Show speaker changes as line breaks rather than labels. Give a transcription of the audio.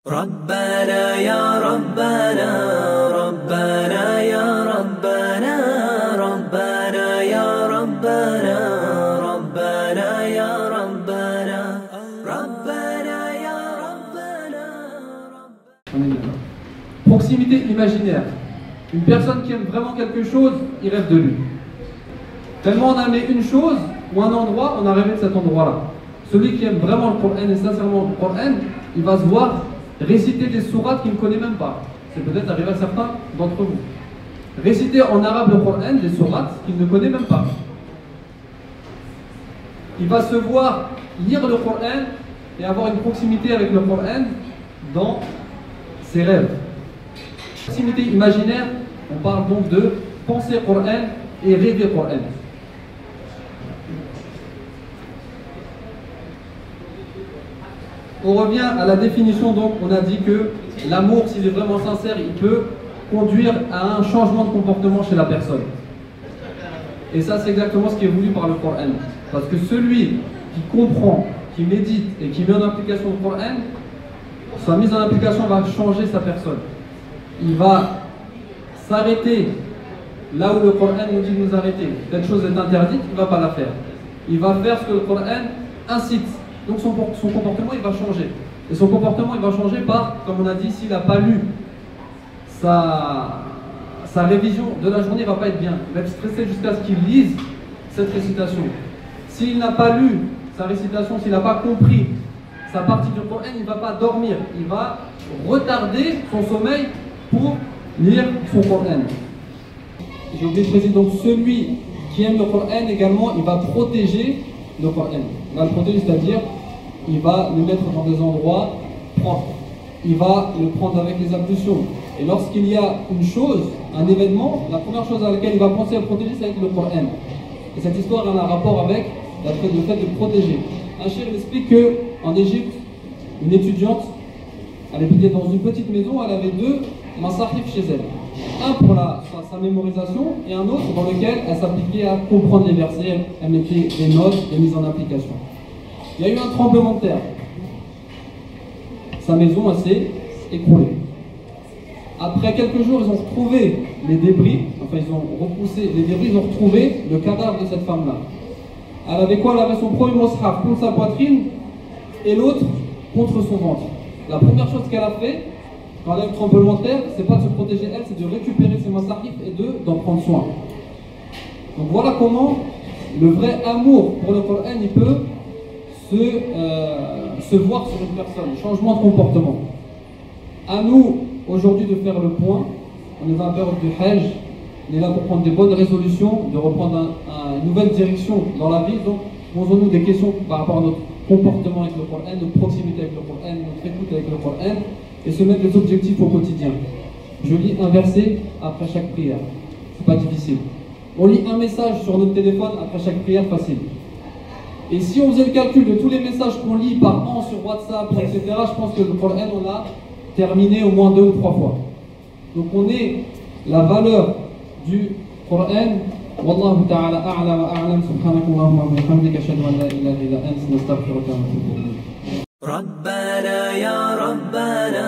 ربنا يا ربنا ربنا يا ربنا ربنا يا ربنا ربنا يا ربنا ربنا يا ربنا.
Proximité imaginaire. Une personne qui aime vraiment quelque chose, il rêve de lui. Tellement on a aimé une chose ou un endroit, on a rêvé de cet endroit-là. Celui qui aime vraiment le Coran et sincèrement le Coran, il va se voir réciter des sourates qu'il ne connaît même pas. C'est peut-être arrivé à certains d'entre vous. Réciter en arabe le Coran, des sourates qu'il ne connaît même pas. Il va se voir lire le Coran et avoir une proximité avec le Coran dans ses rêves. Proximité imaginaire, on parle donc de penser Coran et rêver Coran. On revient à la définition, donc on a dit que l'amour, s'il est vraiment sincère, il peut conduire à un changement de comportement chez la personne. Et ça, c'est exactement ce qui est voulu par le Coran. Parce que celui qui comprend, qui médite et qui met en application le Coran, sa mise en application va changer sa personne. Il va s'arrêter là où le Coran nous dit de nous arrêter. Quelque chose est interdite, il ne va pas la faire. Il va faire ce que le Coran incite. Donc son comportement il va changer. Et son comportement il va changer par, comme on a dit, s'il n'a pas lu sa révision de la journée, il ne va pas être bien. Il va être stressé jusqu'à ce qu'il lise cette récitation. S'il n'a pas lu sa récitation, s'il n'a pas compris sa partie du Coran, il ne va pas dormir. Il va retarder son sommeil pour lire son Coran. J'ai oublié de préciser, donc celui qui aime le Coran également, il va protéger le Coran. Il va le protéger, c'est-à-dire il va le mettre dans des endroits propres. Il va le prendre avec les ablutions. Et lorsqu'il y a une chose, un événement, la première chose à laquelle il va penser à protéger, c'est avec le Coran. Et cette histoire a un rapport avec le fait de protéger. Un cheikh explique qu'en Égypte, une étudiante, elle habitait dans une petite maison, elle avait deux masahif chez elle. Un pour sa mémorisation et un autre dans lequel elle s'appliquait à comprendre les versets, elle mettait des notes, des mises en application. Il y a eu un tremblement de terre. Sa maison s'est écroulée. Après quelques jours, ils ont retrouvé les débris, enfin ils ont repoussé les débris, ils ont retrouvé le cadavre de cette femme-là. Elle avait quoi? Elle avait son premier mushaf contre sa poitrine et l'autre contre son ventre. La première chose qu'elle a fait, quand elle a eu le tremblement de terre, c'est pas de se protéger elle, c'est de récupérer ses masahif et d'en prendre soin. Donc voilà comment le vrai amour pour le Coran, il peut se voir sur une personne, changement de comportement. À nous, aujourd'hui, de faire le point. On est dans la période du Hajj, on est là pour prendre des bonnes résolutions, de reprendre une nouvelle direction dans la vie. Donc, posons-nous des questions par rapport à notre comportement avec le Coran, notre proximité avec le Coran, notre écoute avec le Coran, et se mettre des objectifs au quotidien. Je lis un verset après chaque prière. C'est pas difficile. On lit un message sur notre téléphone après chaque prière, facile. Et si on faisait le calcul de tous les messages qu'on lit par an sur WhatsApp, etc., je pense que le Coran, on l'a terminé au moins 2 ou 3 fois. Donc on est la valeur du Coran. Wallahu ta'ala a'la wa a'lam. Subhanakallahumma wa bihamdika ashhadu an la ilaha illa anta, nastaghfiruka wa natubu ilayk.
ربنا يا ربنا